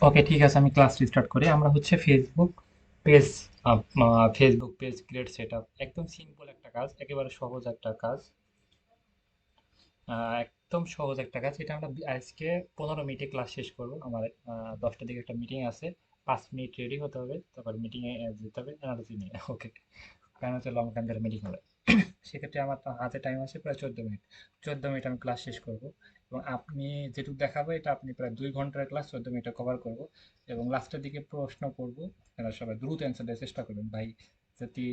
ওকে, ঠিক আছে, আমি ক্লাস রিস্টার্ট করি। আমরা হচ্ছে page Facebook page create setup. একদম সিম্পল একটা কাজ, একেবারে সহজ একটা কাজ। একদম সহজ একটা কাজ। এটা আমরা আজকে 15 মিনিটে ক্লাস শেষ করব। আমার 10টার দিকে একটা মিটিং আছে। 5 মিনিট রেডি হতে হবে, তারপর মিটিংয়ে যেতে হবে এনার্জি নিয়ে। ওকে, কারণ হচ্ছে লং টাইম ধরে মিটিং হবে। সেক্ষেত্রে আমার তো হাতে টাইম আছে প্রায় 14 মিনিট। 14 মিনিট আমি ক্লাস শেষ করব, এবং আপনি যেটুকু দেখাবো এটা আপনি প্রায় 2 ঘন্টার ক্লাস 14 মিনিটে কভার করব। এবং লাস্টের দিকে প্রশ্ন করব, আপনারা সবাই দ্রুত অ্যান্সার দেওয়ার চেষ্টা করবেন ভাই। যদি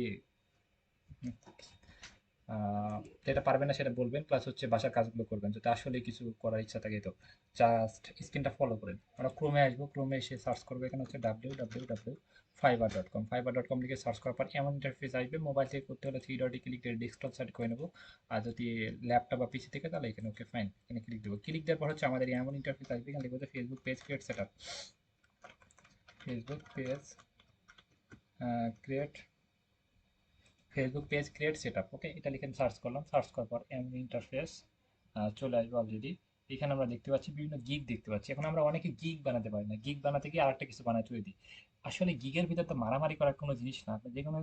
যেটা পারবেন না সেটা বলবেন, প্লাস হচ্ছে বাসার কাজগুলো করবেন যদি আসলে কিছু করার ইচ্ছা থাকে। তো জাস্ট স্ক্রিনটা ফলো করেন। আমরা ক্রোমে আসবো, ক্রোমে এসে সার্চ করবো, এখানে হচ্ছে www.fiverr.com। fiverr.com লিখে সার্চ করার পর এমন ইন্টারফেস আসবে। মোবাইল থেকে করতে হলে থ্রি ডটে ক্লিক দিয়ে ডেস্কটপ সাইড করে নেবো। আর যদি ল্যাপটপ বা পিসি থেকে, তাহলে এখানে ওকে ফাইন, এখানে ক্লিক দেবো। ক্লিক দেওয়ার পর হচ্ছে আমাদের এমন ইন্টারফেস আসবে, এখানে লিখবো Facebook page create set up. Facebook page create Facebook page create setup. Okay, এটা লিখে সার্চ করলাম। সার্চ করার পর এমন ইন্টারফেস চলে আসবে অলরেডি। এখানে আমরা দেখতে পাচ্ছি বিভিন্ন গিগ দেখতে পাচ্ছি। এখন আমরা অনেকে গিগ বানাতে পারি না, গিগ বানাতে গিয়ে আরেকটা কিছু বানাতে তৈরি দিই। আসলে গিগের ভিতর তো মারামারি করার কোনো জিনিস না। আপনি যে কোনো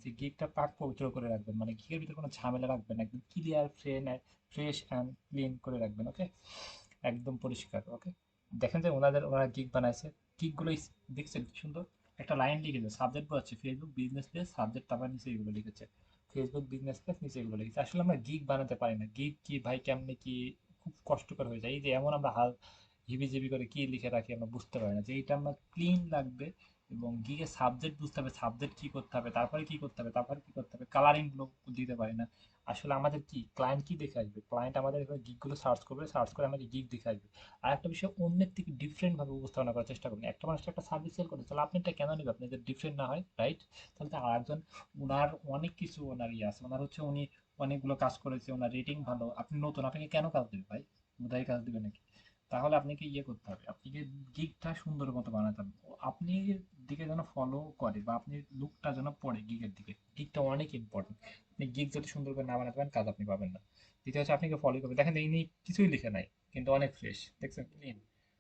যে গিগটা পাক পবিত্র করে রাখবেন, মানে গিগের ভিতর কোনো ঝামেলা রাখবেন না, একদম ক্লিয়ার ফ্রেশ অ্যান্ড ক্লিন করে রাখবেন। ওকে, একদম পরিষ্কার। ওকে, দেখেন যে ওনারা গিগ বানাইছে। গিগগুলো দেখছেন কি সুন্দর একটা লাইন লিখেছে, সাবজেক্ট বোঝাচ্ছে ফেসবুক বিজনেস পেজ, সাবজেক্ট তারপর নিচে এগুলো লিখেছে ফেসবুক বিজনেস পেজ, নিচে এগুলো লিখেছে। আসলে আমরা গিগ বানাতে পারি না। গিগ কি ভাই, কেমনে কি, খুব কষ্টকর হয়ে যায়। এই যে এমন আমরা হাল হিবিজিবি করে কি লিখে রাখি আমরা বুঝতে পারি না, যে এটা আমরা ক্লিন লাগবে। এবং গিগে সাবজেক্ট বুঝতে হবে, সাবজেক্ট কি করতে হবে, তারপরে কি করতে হবে, তারপরে কি করতে হবে, কালারিং গুলো দিতে পারি না। আসলে আমাদের কি ক্লায়েন্ট কি দেখে আসবে, ক্লায়েন্ট আমাদের গিগ গুলো সার্চ করবে, সার্চ করে আমাদের গিগ দেখে আসবে। আর একটা বিষয়, অন্যের থেকে ডিফারেন্ট ভাবে উপস্থাপনা করার চেষ্টা করুন। একটা মানুষ একটা সার্ভিস সেল করে, তাহলে আপনি এটা কেন নেবেন, আপনি যদি ডিফারেন্ট না হয়, রাইট? তাহলে তো আরেকজন, ওনার অনেক কিছু, ওনার ইয়ে আছে, ওনার হচ্ছে উনি অনেকগুলো কাজ করেছে, ওনার রেটিং ভালো, আপনি নতুন, আপনাকে কেন কাজ দেবে ভাই? উদাই কাজ দিবে নাকি? তাহলে আপনাকে ইয়ে করতে হবে, আপনাকে গিগটা সুন্দর মতো বানাতে হবে। আপনি দিকে যেন ফলো করে, বা আপনি লুকটা যেন পড়ে গিগের দিকে। গিগটা অনেক ইম্পর্টেন্ট। আপনি গিগ যদি সুন্দর করে না বানাতে পারেন, কাজ আপনি পাবেন না। দ্বিতীয় হচ্ছে আপনাকে ফলো করবে। দেখেন ইনি কিছুই লিখে নাই, কিন্তু অনেক ফ্রেশ, দেখছেন ক্লিন।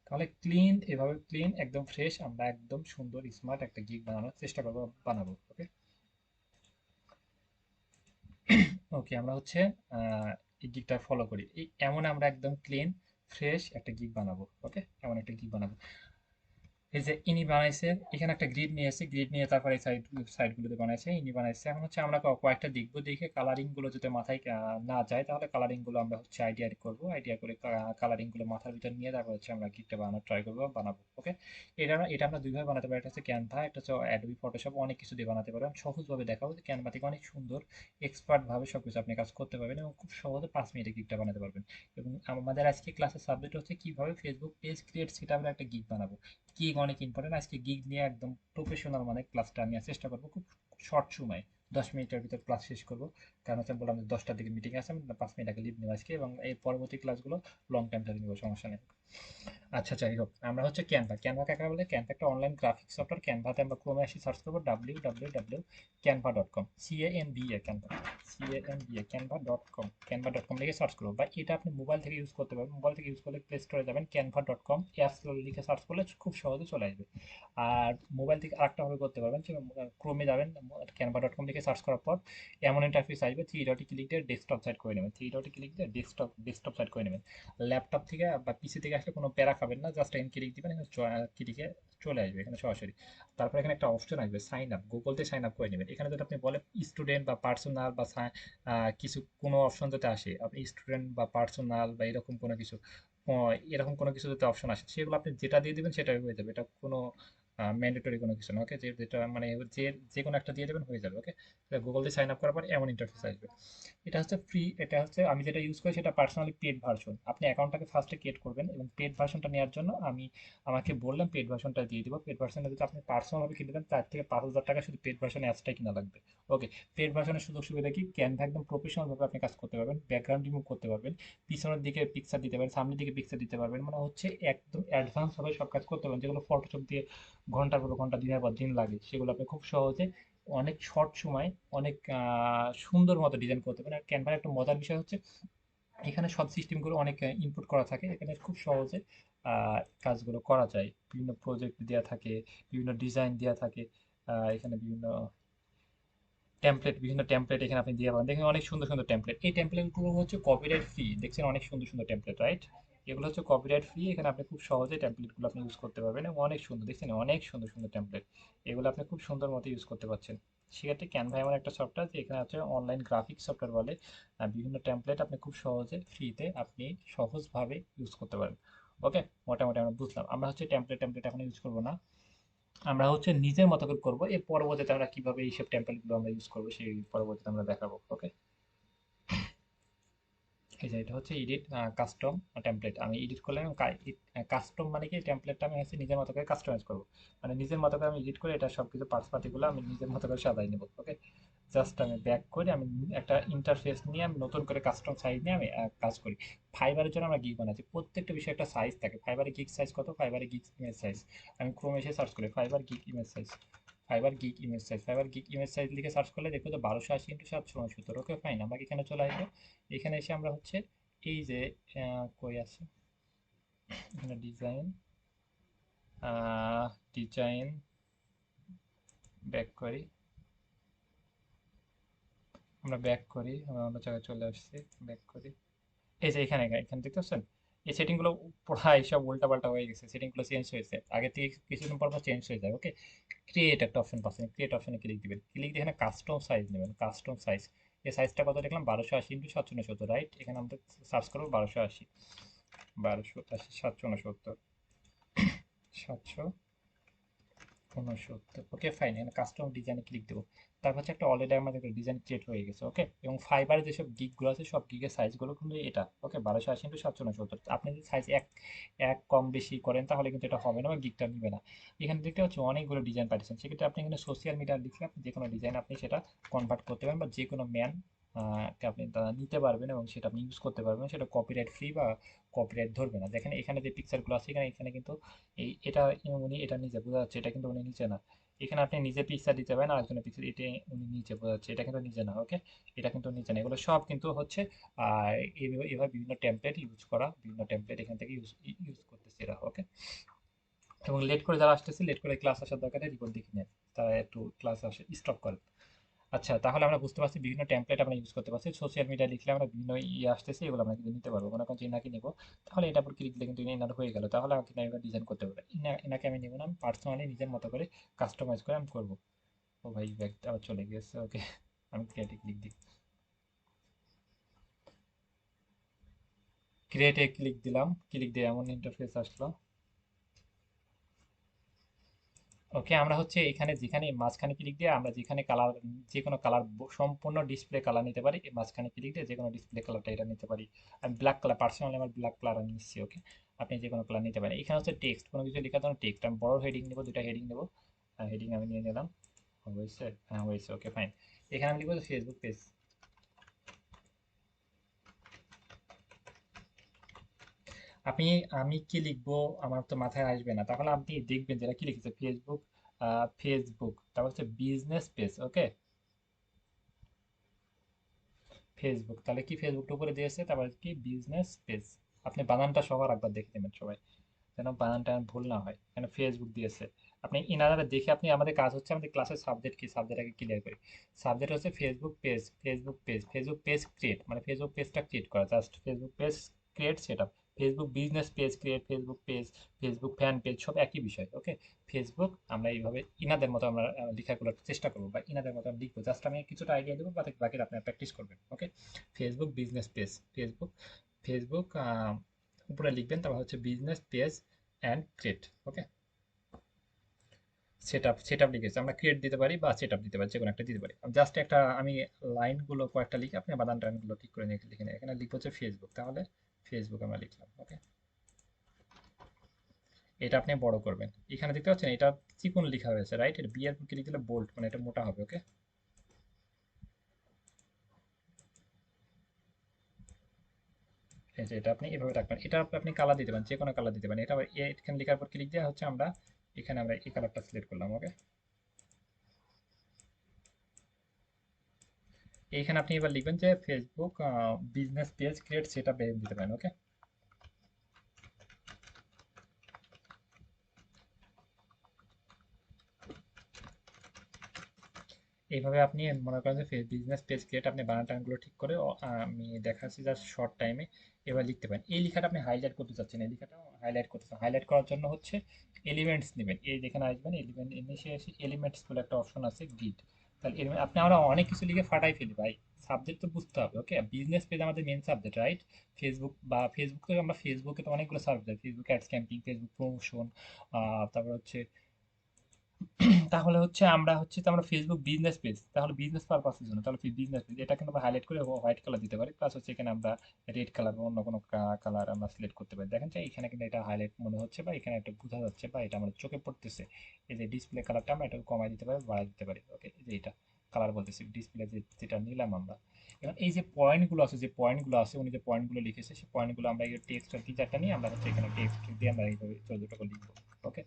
তাহলে ক্লিন, এভাবে ক্লিন একদম ফ্রেশ আমরা একদম সুন্দর স্মার্ট একটা গিগ বানানোর চেষ্টা করবো, বানাবো। ওকে, ওকে, আমরা হচ্ছে এই গিগটা ফলো করি। এই এমন আমরা একদম ক্লিন ফ্রেশ একটা গিগ বানাবো। ওকে, এমন একটা গিগ বানাবো। এই যে ইনি বানাইছে, এখানে একটা গ্রিড নিয়ে এসে, গ্রিড নিয়ে তারপরে এই সাইড গুলোতে বানাইছে, ইনি বানাইছে। এখন হচ্ছে আমরা কয়েকটা দেখবো, দেখে কালারিং গুলো যদি মাথায় না যায়, তাহলে কালারিং গুলো আমরা হচ্ছে আইডিয়া করবো, আইডিয়া করে কালারিং গুলো মাথার ভিতর নিয়ে তারপর হচ্ছে আমরা গিকটা বানানোর ট্রাই করবো, বানাবো। ওকে, এটা আমরা দুইভাবে বানাতে পারি। একটা হচ্ছে ক্যানভা, একটা হচ্ছে অ্যাডোবি ফটোশপ, অনেক কিছু দিয়ে বানাতে পারবেন। সহজভাবে দেখাবো যে ক্যানভা থেকে অনেক সুন্দর এক্সপার্ট ভাবে সবকিছু আপনি কাজ করতে পারবেন, এবং খুব সহজে 5 মিনিটে গিকটা বানাতে পারবেন। এবং আমাদের আজকে ক্লাসের সাবজেক্ট হচ্ছে কিভাবে ফেসবুক পেজ ক্রিয়েট সেটআপের একটা গিগ বানাবো। গিগ অনেক ইম্পর্টেন্ট। আজকে গিগ নিয়ে একদম প্রফেশনাল মানে ক্লাসটা নেওয়ার চেষ্টা করবো, খুব শর্ট সময়, 10 মিনিটের ভিতর ক্লাস শেষ করবো। কারণ হচ্ছে বললাম যে 10টার দিকে মিটিং আছে, আমি 5 মিনিট আগে লিভ নেবো আজকে, এবং এই পরবর্তী ক্লাসগুলো লং টাইম ধরে নেবো, সমস্যা নেই। আচ্ছা, যাই হোক, আমরা হচ্ছে ক্যানভা। ক্যানভা কাকে বলে? ক্যানভা একটা অনলাইন গ্রাফিক্স সফটওয়্যার। ক্যানভাতে আমরা ক্রোমে আসি, সার্চ করবো www.canva.com, canva.com, canva.com লিখে সার্চ করবো। বা এটা আপনি মোবাইল থেকে ইউজ করতে পারবেন। মোবাইল থেকে ইউজ করলে প্লে স্টোরে যাবেন, canva.com অ্যাপস লিখে সার্চ করলে খুব সহজে চলে আসবে। আর মোবাইল থেকে আরেকটা ভাবে করতে পারবেন, যে ক্রোমে যাবেন, canva.com লিখে সার্চ করার পর এমন ইন্টারফেস আসবে, থ্রি ডটে ক্লিক দিয়ে ডেস্কটপ সাইড করে নেবেন, থ্রি ডটে ক্লিক দিয়ে ডেস্কটপ সাইড করে নেবেন। ল্যাপটপ থেকে বা পিসি থেকে আসলে কোনো প্যারা খাবেন না, জাস্ট এখানে ক্লিক দিবেন, এখানে ক্লিকে চলে আসবে এখানে সরাসরি। তারপর এখানে একটা অপশন আসবে সাইন আপ, গুগলতে সাইন আপ করে নেবেন। এখানে যদি আপনি বলেন স্টুডেন্ট বা পার্সোনাল বা কিছু কোনো অপশন যাতে আসে, আপনি স্টুডেন্ট বা পার্সোনাল বা এরকম কোনো কিছু, এরকম কোনো কিছু যাতে অপশন আসে, সেগুলো আপনি যেটা দিয়ে দিবেন সেটাই হয়ে যাবে। এটা কোনো ম্যান্ডেটরি কোনো কিছু না। ওকে, যেটা মানে যে যে কোনো একটা দিয়ে দেবেন হয়ে যাবে। ওকে, গুগল দিয়ে সাইন আপ করার পর এমন ইন্টারফেস আসবে। এটা হচ্ছে ফ্রি, এটা হচ্ছে আমি যেটা ইউজ করি সেটা পার্সোনালি পেড ভার্সন। আপনি অ্যাকাউন্টটাকে ফার্স্টে ক্রিয়েট করবেন, এবং পেড ভার্সনটা নেওয়ার জন্য আমাকে বললাম পেড ভার্সনটা দিয়ে দিব। পেড ভার্সনটা যদি আপনি পার্সোনালভাবে কিনতে দেন, তার থেকে 5,000 টাকা শুধু পেড ভার্সন অ্যাপসটাই কিনা লাগবে। ওকে, পেড ভার্সনের সুযোগ সুবিধা কি? ক্যানভা একদম প্রফেশনাল ভাবে আপনি কাজ করতে পারবেন, ব্যাকগ্রাউন্ড রিমুভ করতে পারবেন, পিছনের দিকে পিকচার দিতে পারবেন, সামনের দিকে পিকচার দিতে পারবেন, মানে হচ্ছে একদম অ্যাডভান্স ভাবে সব কাজ করতে পারবেন, যেগুলো ফটোশপ দিয়ে ঘন্টার পর ঘন্টা, দিনের পর দিন লাগে, সেগুলো আপনি খুব সহজে অনেক শর্ট সময় অনেক সুন্দর মতো ডিজাইন করতে পারেন। আর ক্যানভার একটা মজার বিষয় হচ্ছে, এখানে সব সিস্টেমগুলো অনেক ইনপুট করা থাকে, এখানে খুব সহজে কাজগুলো করা যায়। বিভিন্ন প্রজেক্ট দেওয়া থাকে, বিভিন্ন ডিজাইন দেওয়া থাকে, এখানে বিভিন্ন টেমপ্লেট এখানে আপনি দিয়ে পাবেন। দেখেন অনেক সুন্দর সুন্দর টেমপ্লেট। এই টেমপ্লেটগুলো হচ্ছে কপিরাইট ফ্রি। দেখছেন অনেক সুন্দর সুন্দর টেমপ্লেট, রাইট? এগুলো হচ্ছে কপিরাইট ফ্রি। এখানে আপনি খুব সহজে টেমপ্লেটগুলো আপনি ইউজ করতে পারবেন এবং অনেক সুন্দর, দেখছেন অনেক সুন্দর সুন্দর টেমপ্লেট। এগুলো আপনি খুব সুন্দর মতো ইউজ করতে পারছেন। সেক্ষেত্রে ক্যানভা এমন একটা সফটওয়্যার যে এখানে হচ্ছে অনলাইন গ্রাফিক্স সফটওয়্যার বলে, বিভিন্ন টেমপ্লেট আপনি খুব সহজে ফ্রিতে আপনি সহজভাবে ইউজ করতে পারেন। ওকে, মোটামুটি আমরা বুঝলাম। আমরা হচ্ছে টেমপ্লেট টেমপ্লেট এখন ইউজ করবো না, আমরা হচ্ছে নিজের মতো করে করবো। এর পরবর্তীতে আমরা কিভাবে এইসব টেমপ্লেট গুলো আমরা ইউজ করবো সেই পরবর্তীতে আমরা দেখাবো। ওকে, এই যে এটা হচ্ছে এডিট কাস্টম টেমপ্লেট। আমি এডিট করলাম। কাস্টম মানে কি, টেমপ্লেটটা আমি হচ্ছে নিজের মতো করে কাস্টমাইজ করবো, মানে নিজের মতো করে আমি এডিট করে এটা সবকিছু পার্টস পাতিগুলো আমি নিজের মতো করে সাজাই নেবো। ওকে, জাস্ট আমি ব্যাক করে আমি একটা ইন্টারফেস নিয়ে আমি নতুন করে কাস্টম সাইজ নিয়ে আমি কাজ করি। ফাইবারের জন্য আমরা গিগ বানাচ্ছি, প্রত্যেকটা বিষয়ে একটা সাইজ থাকে। ফাইবারে গিগ সাইজ কত, ফাইবারে গিগ ইমেজ সাইজ, আমি ক্রোমে এসে সার্চ করি fibre gig image size, fibre gig image size লিখে সার্চ করলে দেখবো যে 1280x769। ওকে ফাইন, আমরা এখানে চলে আসবো। এখানে এসে আমরা হচ্ছে এই যে কই আছে, এখানে ডিজাইন ব্যাক করি, আমরা অন্য জায়গায় চলে আসছি, ব্যাক করি। এই যে এখানে এখানে দেখতে পাচ্ছেন এই সেটিংগুলো প্রায় সব উল্টাপাল্টা হয়ে গেছে, সেটিংগুলো চেঞ্জ হয়েছে, আগে থেকে কিছুদিন পর পর চেঞ্জ হয়ে যায়। ওকে, ক্রিয়েট একটা অপশন পাচ্ছেন, ক্রিয়েট অপশনে ক্লিক দিবেন, ক্লিক দিয়ে এখানে কাস্টম সাইজ নেবেন, কাস্টম সাইজ। এই সাইজটা কত দেখলাম, 1280x769, রাইট? এখানে আমরা সার্চ করবো 1280, 769। ওকে ফাইন, এখানে কাস্টম ডিজাইনে ক্লিক দেবো। তারপর হচ্ছে একটা অলরেডি আমাদের ডিজাইন ক্রিয়েট হয়ে গেছে। ওকে, এবং ফাইবারে যেসব গিকগুলো আছে সব গিগের সাইজগুলো কিন্তু এটা। ওকে, 1280x769। আপনি যদি সাইজ এক এক কম বেশি করেন তাহলে কিন্তু এটা হবে না বা গিকটা নিবে না। এখানে দেখতে পাচ্ছি অনেকগুলো ডিজাইন পাঠিয়েছেন, সেক্ষেত্রে আপনি এখানে সোশ্যাল মিডিয়া লিখলে আপনি যে কোনো ডিজাইন আপনি সেটা কনভার্ট করতে পারেন, বা যে কোনো ম্যান আপনি তা নিতে পারবেন এবং সেটা আপনি ইউজ করতে পারবেন, সেটা কপিরাইট ফ্রি বা কপিরাইট ধরবে না। দেখেন এখানে যে পিকচারগুলো আছে, এখানে এখানে কিন্তু এটা উনি এটা নিজে বোঝা যাচ্ছে, এটা কিন্তু উনি নিচে না। এখানে আপনি নিজে পিকচার দিতে পারেন, আরেকজনের পিকচার, এটা উনি নিচে বোঝা যাচ্ছে, এটা কিন্তু নিজে না। ওকে, এটা কিন্তু নিচে না। এগুলো সব কিন্তু হচ্ছে এইভাবে এইভাবে বিভিন্ন টেমপ্লেট ইউজ করা, বিভিন্ন টেমপ্লেট এখান থেকে ইউজ ইউজ করতেছে এরা। ওকে, এবং লেট করে যারা আসতেছে, লেট করে ক্লাস আসার দরকার নেই, রিপোর্ট দেখে নেন, তারা একটু ক্লাস আসে স্টপ করে। আচ্ছা, তাহলে আমরা বুঝতে পারছি বিভিন্ন টেমপ্লেট আমরা ইউজ করতে পারছি। সোশ্যাল মিডিয়া লিখলে আমরা বিভিন্ন ইয়ে আসতেছে, এগুলো আমরা কিন্তু নিতে পারবো। মনে করেন যে এনাকে নিবো, তাহলে এটার উপর ক্লিক দিলে কিন্তু এনার হয়ে গেল, তাহলে আমাকে এবার ডিজাইন করতে পারবো। এনাকে আমি নিবো না, আমি পার্সোনালি নিজের মতো করে কাস্টমাইজ করে আমি করবো। ও ভাই, ব্যাগটা আবার চলে গেছে। ওকে, আমি ক্রিয়েটে ক্লিক দিই, ক্রিয়েটে ক্লিক দিলাম, ক্লিক দিয়ে এমন ইন্টারফেস আসলো। ওকে, আমরা হচ্ছে এখানে যেখানে মাঝখানে ক্লিক দিয়ে আমরা যেখানে কালার, যে কোনো কালার, সম্পূর্ণ ডিসপ্লে কালার নিতে পারি। এই মাঝখানে ক্লিক দিয়ে যে কোনো ডিসপ্লে কালারটা এটা নিতে পারি। আমি ব্ল্যাক কালার, পার্সোনালি আমার ব্ল্যাক কালার আমি নিচ্ছি। ওকে, আপনি যে কোনো কালার নিতে পারেন। এখানে হচ্ছে টেক্সট, কোনো কিছু লেখার জন্য টেক্সট, আমি বড় হেডিং নেবো, দুটা হেডিং নেবো। হেডিং আমি নিয়ে নিলাম, হয়েছে? হ্যাঁ হয়েছে। ওকে ফাইন, এখানে আমি লিখবো ফেসবুক পেজ। আপনি, আমি কি লিখবো আমার তো মাথায় আসবে না, তাহলে আপনি দেখবেন যেটা কি লিখেছে, ফেসবুক, ফেসবুক, তারপর হচ্ছে বিজনেস পেজ। ওকে, ফেসবুক, তাহলে কি ফেসবুকটা উপরে দিয়েছে, তারপর কি বিজনেস পেজ। আপনি বানানটা সবার একবার দেখে নেবেন সবাই, যেন বানানটা ভুল না হয়, কেন ফেসবুক দিয়েছে। আপনি ইনারা দেখে আপনি, আমাদের কাজ হচ্ছে আমাদের ক্লাসের সাবজেক্ট কি, সাবজেক্ট আগে ক্লিয়ার করি। সাবজেক্ট হচ্ছে Facebook page, Facebook page create, মানে ফেসবুক পেজটা ক্রিয়েট করা, just Facebook page create set up. Facebook business page create, Facebook page, Facebook fan page, সব একই বিষয়। ওকে, ফেসবুক আমরা এইভাবে ইনাদের মতো আমরা লেখাগুলোর চেষ্টা করবো, বা ইনাদের মতো আমি লিখবো, জাস্ট আমি কিছুটা আইডিয়া দেবো, বাকি আপনার প্র্যাকটিস করবেন। ওকে, ফেসবুক বিজনেস পেজ, ফেসবুক উপরে লিখবেন, তারপর হচ্ছে business page and create. Okay, set up লিখেছে, আমরা ক্রিয়েট দিতে পারি বা সেট আপ দিতে পারি, যে কোনো একটা দিতে পারি। জাস্ট একটা আমি লাইনগুলো কয়েকটা লিখে আপনি বানান টানগুলো ঠিক করে নিয়ে লিখে নিন। এখানে লিখবো হচ্ছে ফেসবুক, তাহলে ফেসবুক আমরা লিখলাম। ওকে, এটা আপনি বড় করবেন। এখানে দেখতে পাচ্ছেন এটা চিকন লেখা হয়েছে, রাইট? এটা বি এর ক্লিক দিলে বোল্ড, মানে এটা মোটা হবে। ওকে, এই যে এটা আপনি এভাবে রাখবেন, এটা আপনি কালার দিতে পারেন, যে কোনো কালার দিতে পারেন। এটা আবার এখানে লেখার পর ক্লিক দেওয়া হচ্ছে, আমরা এখানে আমরা এই কালারটা সিলেক্ট করলাম। ওকে, এইখানে আপনি এবার লিখবেন যে ফেসবুক বিজনেস পেজ ক্রিয়েট, সেটা দিতে পারেন। ওকে, এইভাবে আপনি মনে করেন যে বিজনেস পেজ ক্রিয়েট আপনি বানান টানগুলো ঠিক করে আমি দেখাচ্ছি জাস্ট শর্ট টাইমে এবার লিখতে পারেন। এই লেখাটা আপনি হাইলাইট করতে চাচ্ছেন, এই লেখাটা হাইলাইট করতে চান, হাইলাইট করার জন্য হচ্ছে এলিমেন্টস নেবেন। এই যেখানে আসবেন এলিমেন্ট এসে এসে এলিমেন্টস বলে একটা অপশন আছে গ্রিড। তাহলে আপনি আমরা অনেক কিছু লিখে ফাটাই ফেলি ভাই, সাবজেক্ট তো বুঝতে হবে। ওকে, বিজনেস পেজ আমাদের মেন সাবজেক্ট, রাইট? ফেসবুক থেকে আমরা ফেসবুকে তো অনেকগুলো subject, Facebook ads camping, Facebook promotion, তারপর হচ্ছে তাহলে হচ্ছে আমরা ফেসবুক বিজনেস পেজ, তাহলে বিজনেস পারপাসের জন্য তাহলে বিজনেস পেজ এটা কিন্তু আমরা হাইলাইট করে হোয়াইট কালার দিতে পারি, প্লাস হচ্ছে এখানে আমরা রেড কালার বা অন্য কোনো কালার আমরা সিলেক্ট করতে পারি। দেখেন যে এখানে কিন্তু এটা হাইলাইট মনে হচ্ছে বা এখানে একটা বোঝা যাচ্ছে বা এটা আমাদের চোখে পড়তেছে। এই যে ডিসপ্লে কালারটা আমরা এটা কমাই দিতে পারি, বাড়াই দিতে পারি। ওকে, এই যে এটা কালার বলতেছি ডিসপ্লে যেটা নিলাম আমরা। এবং এই যে পয়েন্টগুলো আছে, উনি যে পয়েন্টগুলো লিখেছে সেই পয়েন্টগুলো আমরা এই টেক্সট তিন চারটা নিয়ে আমরা হচ্ছে এখানে টেক্সট দিয়ে আমরা এইভাবে ছোট ছোট করে লিখবো। ওকে,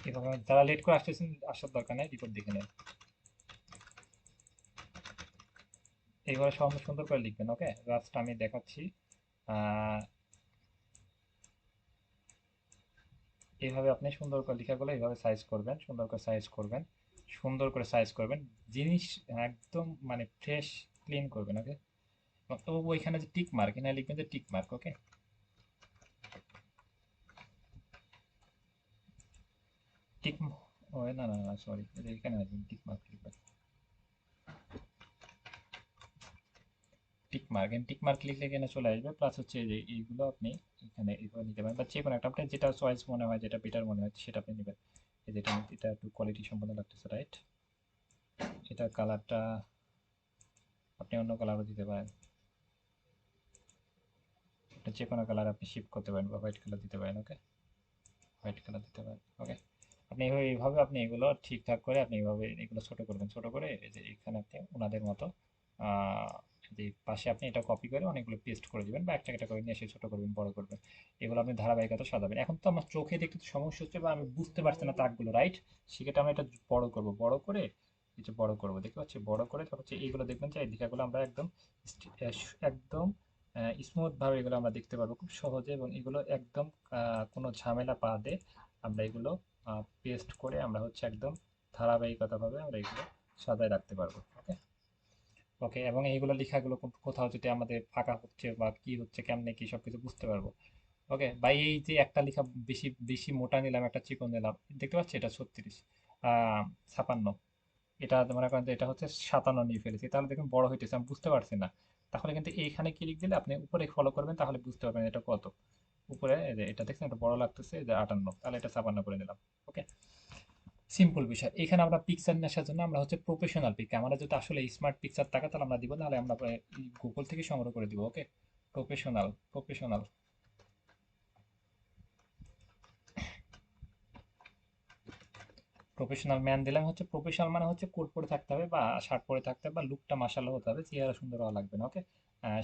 এভাবে যারা লেট করে আসতেছেন আসার দরকার নেই, রিপোর্ট দেখে নেন। এইভাবে সুন্দর করে লিখবেন। ওকে, জাস্ট আমি দেখাচ্ছি। আহ, এইভাবে আপনি সুন্দর করে লেখাগুলো এইভাবে সাইজ করবেন, সুন্দর করে সাইজ করবেন। জিনিস একদম মানে ফ্রেশ ক্লিন করবেন। ওকে, তো ওইখানে যে টিক মার্ক এখানে লিখবেন যে টিক মার্ক। ওকে, টিক ও না না না সরি, এখানে লিখবেন টিক মার্ক লিখবেন। টিক মার্ক লিখলে এখানে চলে আসবে, প্লাস হচ্ছে এই যে এইগুলো আপনি এখানে এইভাবে নিতে পারেন বা যে কোনো একটা আপনার যেটা চয়েস মনে হয়, যেটা বেটার মনে হয় সেটা আপনি নেবেন। এই যেটা এটা একটু কোয়ালিটি সম্পন্ন লাগতেছে, রাইট? এটা কালারটা আপনি অন্য কালারও দিতে পারেন, এটা যে কোনো কালার আপনি শিফট করতে পারেন বা হোয়াইট কালার দিতে পারেন। ওকে, হোয়াইট কালার দিতে পারেন। ওকে, আপনি এইভাবে আপনি এগুলো ঠিকঠাক করে আপনি এইভাবে এগুলো ছোট করবেন, ছোট করে এই যে এখানে আপনি ওনাদের মতো আহ, যে পাশে আপনি এটা কপি করে অনেকগুলো পেস্ট করে দিবেন বা একটা একটা করে নিয়ে এসে ছোট করবেন, বড় করবেন। এগুলো আপনি ধারাবাহিকতা সাজাবেন। এখন তো আমার চোখে দেখতে তো সমস্যা হচ্ছে বা আমি বুঝতে পারছি না দাগগুলো, রাইট? সেক্ষেত্রে আমরা এটা বড় করব, বড় করে কিছু বড় করব, দেখতে পাচ্ছি বড় করে তারপর হচ্ছে এইগুলো দেখবেন যে এই লেখাগুলো আমরা একদম একদম স্মুথ ভাবে এগুলো আমরা দেখতে পারবো খুব সহজে, এবং এগুলো একদম কোনো ঝামেলা বাদে আমরা এগুলো পেস্ট করে আমরা হচ্ছে একদম ধারাবাহিকতাভাবে আমরা এগুলো সাজায় রাখতে পারবো। ওকে, ওকে, এবং এইগুলো লেখাগুলো কোথাও যদি আমাদের ফাঁকা হচ্ছে বা কি হচ্ছে কেমনে কি সবকিছু বুঝতে পারবো। ওকে ভাই, এই যে একটা লেখা বেশি বেশি মোটা নিলাম, একটা চিকন নিলাম, দেখতে পাচ্ছি এটা 36 আহ 56, এটা মনে করেন যে এটা হচ্ছে 57 নিয়ে ফেলেছি, তাহলে দেখুন বড় হইতেছে আমি বুঝতে পারছি না। তাহলে কিন্তু এইখানে ক্লিক দিলে আপনি উপরে ফলো করবেন, তাহলে বুঝতে পারবেন এটা কত। উপরে এই যে এটা দেখছেন এটা বড় লাগতেছে, এই যে 58, তাহলে এটা 56 করে নিলাম। ওকে, সিম্পল বিষয়। এখানে আমরা পিকচার নেওয়ার জন্য আমরা হচ্ছে প্রফেশনাল পিক, আমরা যদি আসলে স্মার্ট পিকচার থাকে তাহলে আমরা দিব, নাহলে আমরা গুগল থেকে সংগ্রহ করে দিব। ওকে, প্রফেশনাল প্রফেশনাল প্রফেশনাল ম্যান দিলাম। হচ্ছে প্রফেশনাল মানে হচ্ছে কোট পরে থাকতে হবে বা শার্ট পরে থাকতে হবে বা লুকটা মাশাআল্লাহ হতে হবে, চেহারা সুন্দর হওয়া লাগবে না। ওকে,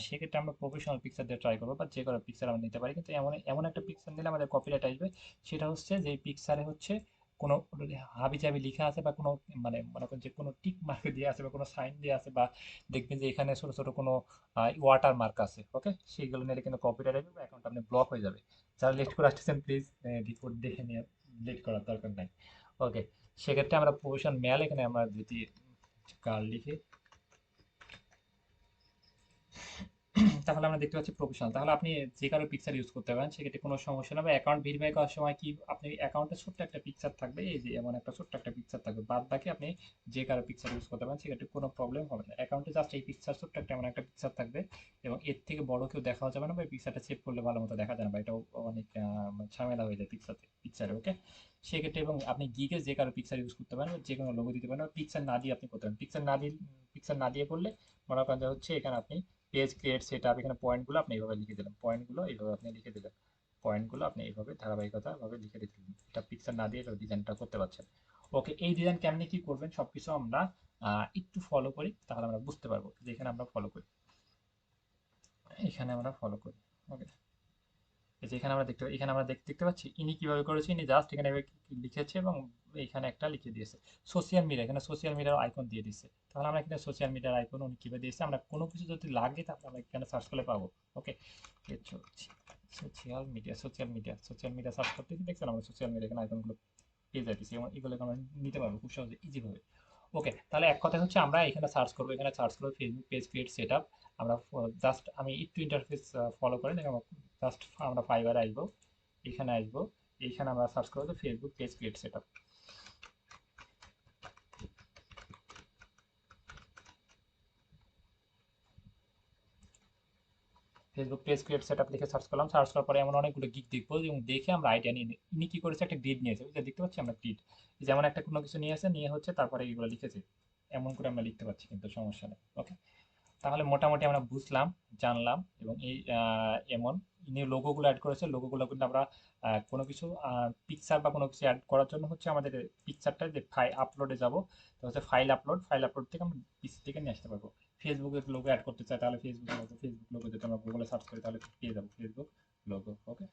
সেক্ষেত্রে আমরা প্রফেশনাল পিকচার দিয়ে ট্রাই করবো বা যে কোনো পিকচার আমরা নিতে পারি, কিন্তু এমন এমন একটা পিকচার নিলে আমাদের কপিরাইট আসবে। সেটা হচ্ছে যে পিকচারে হচ্ছে কোনো হাবি জাবি লিখা আছে বা কোনো মানে মনে করেন যে কোনো টিক মার্ক দিয়ে আছে বা কোনো সাইন দিয়ে আছে, বা দেখবেন যে এখানে ছোট ছোট কোনো ওয়াটার মার্ক আছে। ওকে, সেইগুলো নিলে কিন্তু কপিরাইট আসবে বা অ্যাকাউন্ট আপনি ব্লক হয়ে যাবে। যারা লেট করে আসতেছেন প্লিজ রিপোর্ট দেখে নিয়ে, লেট করার দরকার নাই। ওকে, সেক্ষেত্রে আমরা প্রফেশন মেল এখানে আমরা যদি গার্ল লিখি তাহলে আমরা দেখতে পাচ্ছি প্রফেশনাল, তাহলে আপনি যে কারো পিকচার ইউজ করতে পারেন, সেক্ষেত্রে কোনো সমস্যা না। বা অ্যাকাউন্ট ভেরিফাই করার সময় কি আপনি অ্যাকাউন্টে ছোট্ট একটা পিকচার থাকবে, এই যে এমন একটা ছোট্ট একটা পিকচার থাকবে, বাদ বাকি আপনি যে কারো পিকচার ইউজ করতে পারেন, সেক্ষেত্রে কোনো প্রবলেম হবে না। অ্যাকাউন্টে জাস্ট এই পিকচার ছোট্ট একটা এমন একটা পিকচার থাকবে, এবং এর থেকে বড় কেউ দেখাও যাবে না বা পিকচারটা সেভ করলে ভালো মতো দেখা যায় না, বা এটাও অনেক ঝামেলা হয়ে যায় পিকচারে। ওকে, সেক্ষেত্রে এবং আপনি গিগে যে কারো পিকচার ইউজ করতে পারেন, যে কোনো লোগো দিতে পারেন, পিকচার না দিয়ে আপনি করতে পারেন। পিকচার না দিয়ে করলে মনে করেন যে হচ্ছে এখানে আপনি পেজ ক্রিয়েট সেট আপ, এখানে পয়েন্টগুলো আপনি এইভাবে লিখে দিলেন, পয়েন্টগুলো এইভাবে আপনি লিখে দিলেন, পয়েন্টগুলো আপনি এইভাবে ধারাবাহিকতা ভাবে লিখে দিলেন। এটা পিকচার না দিয়ে ডিজাইনটা করতে পারছেন। ওকে, এই ডিজাইন কেমনি কি করবেন সবকিছু আমরা একটু ফলো করি, তাহলে আমরা বুঝতে পারবো। যেখানে আমরা ফলো করি, এখানে আমরা ফলো করি। ওকে, এই যে এখানে আমরা দেখতে পাচ্ছি ইনি কিভাবে করেছে, ইনি জাস্ট এখানে এভাবে লিখেছে এবং এখানে একটা লিখে দিয়েছে সোশ্যাল মিডিয়া, এখানে সোশ্যাল মিডিয়ার আইকন দিয়ে দিয়েছে। তাহলে আমরা এখানে সোশ্যাল মিডিয়ার আইকন উনি কিভাবে দিয়েছে, আমরা কোনো কিছু যদি লাগে তাহলে আমরা এখানে সার্চ করলে পাবো। ওকে, সোশ্যাল মিডিয়া সার্চ করতে দেখছেন আমরা সোশ্যাল মিডিয়া এখানে আইকনগুলো পেয়ে যাইতেছি, এবং এগুলো আমরা নিতে পারবো খুব সহজে ইজিভাবে। ওকে, তাহলে এক কথা হচ্ছে আমরা এখানে সার্চ করবো, এখানে সার্চ করবো Facebook page create set up. আমরা জাস্ট আমি একটু ইন্টারফেস ফলো করে দেখো, জাস্ট আমরা ফাইবারে আসবো, এখানে আসবো, এইখানে আমরা সার্চ করবো Facebook page create set up. Facebook page create set up লিখে সার্চ করলাম, সার্চ করার পরে এমন অনেকগুলো গিগ দেখবো, এবং দেখে আমরা আইডিয়া নিয়ে নিই। ইনি কি করেছে, একটা গ্রিড নিয়েছে, বুঝলে দেখতে পাচ্ছি আমরা গ্রিড, যেমন একটা কোনো কিছু নিয়ে আসে, নিয়ে হচ্ছে তারপরে এগুলো লিখেছে, এমন করে আমরা লিখতে পারছি, কিন্তু সমস্যা নেই। ওকে, তাহলে মোটামুটি আমরা বুঝলাম, জানলাম, এবং এই এমন ইনি লোগোগুলো অ্যাড করেছে, লোগোগুলো কিন্তু আমরা কোনো কিছু পিকচার বা কোনো কিছু অ্যাড করার জন্য হচ্ছে আমাদের পিকচারটা যে আপলোডে যাব, তো হচ্ছে ফাইল আপলোড থেকে আমরা পিসি থেকে নিয়ে আসতে পারবো। ফেসবুকের লোগো অ্যাড করতে চাই, তাহলে ফেসবুক লোগো যদি আমরা গুগলে সার্চ করি তাহলে পেয়ে যাবো ফেসবুক লোগো। ওকে,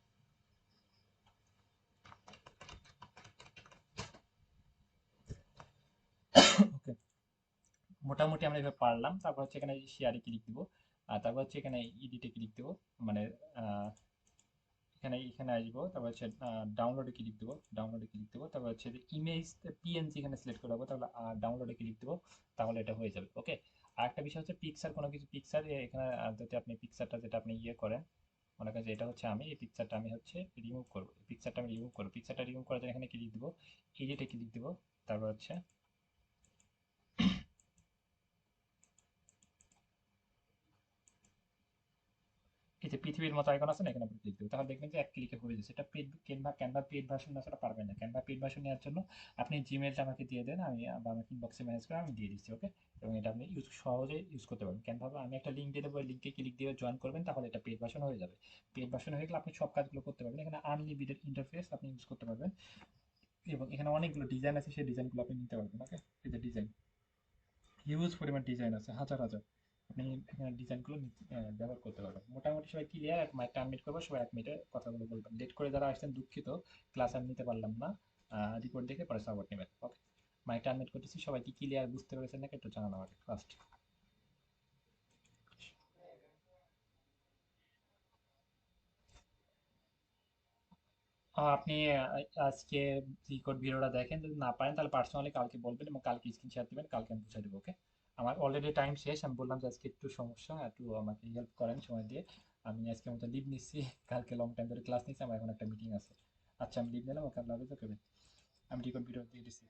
ওকে, মোটামুটি আমরা এভাবে পারলাম। তারপর হচ্ছে এখানে শেয়ারে ক্লিক দিব, আর তারপর হচ্ছে এখানে এডিটে ক্লিক দিব, মানে এখানে এখানে আসবো, তারপর হচ্ছে ডাউনলোডে ক্লিক দেবো, তারপর হচ্ছে যে ইমেজ পিএনজি এখানে সিলেক্ট করে দেবো, তাহলে ডাউনলোডে ক্লিক দেবো, তাহলে এটা হয়ে যাবে। ওকে, আর একটা বিষয় হচ্ছে পিকচার, কোনো কিছু পিকচার এখানে যদি আপনি পিকচারটা যেটা আপনি ইয়ে করেন, মনে করেন যে এটা হচ্ছে আমি এই পিকচারটা আমি হচ্ছে রিমুভ করবো, পিকচারটা রিমুভ করার জন্য এখানে ক্লিক দিব, এডিটে ক্লিক দিব, তারপর হচ্ছে এই যে পৃথিবীর মতো আইকন আছে না, এখানে আপনি ক্লিক দেবেন, তাহলে দেখবেন যে এক ক্লিকে হয়ে যাচ্ছে। এটা পেড ক্যানভা পেড ভার্সন না, সেটা পারবেন না। ক্যানভা পেড ভার্সন নেওয়ার জন্য আপনি জিমেলটা আমাকে দিয়ে দেন, আমি বা আমাকে ইনবক্সে মেসেজ করে আমি দিয়ে দিচ্ছি। ওকে, এবং এটা আপনি সহজে ইউজ করতে পারবেন। ক্যানভা আমি একটা লিঙ্ক দিয়ে দেবো, লিঙ্কে ক্লিক দিয়ে জয়েন করবেন, তাহলে এটা পেড ভার্সন হয়ে যাবে। পেড ভার্সন হয়ে গেলে আপনি সব কাজগুলো করতে পারবেন। এখানে আনলিমিটেড ইন্টারফেস আপনি ইউজ করতে পারবেন, এবং এখানে অনেকগুলো ডিজাইন আছে, সেই ডিজাইনগুলো আপনি নিতে পারবেন। ওকে, এই যে ডিজাইন, হিউজ পরিমাণ ডিজাইন আছে, হাজার হাজার, আপনি এখানে ডিজাইনগুলো ব্যবহার করতে পারবেন। মোটামুটি সবাই ক্লিয়ার। এক মাইকটা আনমিউট করবো, সবাই 1 মিনিটে কথাগুলো বলবেন। লেট করে যারা আসছেন দুঃখিত, ক্লাস আমি নিতে পারলাম না, রিপোর্ট দেখে পরে সাপোর্ট নেবেন। ওকে, মাইকটা আনমিউট করতেছি, সবাই কি ক্লিয়ার বুঝতে পেরেছেন নাকি একটু জানানো আমাকে ফার্স্ট। আপনি আজকে রিকর্ড ভিডিওটা দেখেন, যদি না পারেন তাহলে পার্সোনালি কালকে বলবেন, এবং কালকে স্ক্রিন শেয়ার দিবেন, কালকে আমি বুঝিয়ে দেবো। ওকে, আমার অলরেডি টাইম শেষ, আমি বললাম যে আজকে একটু সমস্যা, একটু আমাকে হেল্প করেন সময় দিয়ে। আমি আজকে মতো লিভ নিচ্ছি, কালকে লং টাইম ধরে ক্লাস নিচ্ছি, আমার এখন একটা মিটিং আছে। আচ্ছা, আমি লিভ নিলাম, ওকে, আল্লাহ হাফেজ। ওকে, আমি রেকর্ড ভিডিও দিয়ে দিচ্ছি।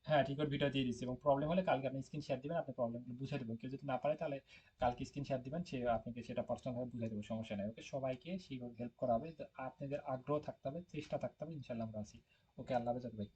হ্যাঁ, রেকর্ড ভিডিও দিয়ে দিচ্ছি, এবং প্রবলেম হলে কালকে আপনি স্ক্রিন শেয়ার দিবেন, আপনি প্রবলেমগুলো বুঝিয়ে দেবেন। কেউ যদি না পারে তাহলে কালকে স্ক্রিন শেয়ার দিবেন, সে আপনাকে সেটা পার্সোনালভাবে বুঝিয়ে দেবো, সমস্যা নেই। ওকে, সবাইকে সেইভাবে হেল্প করা হবে, আপনাদের আগ্রহ থাকতে হবে, চেষ্টা থাকতে হবে, ইনশাল্লাহ আমরা আছি। ওকে, আল্লাহ হাফেজ ভাই।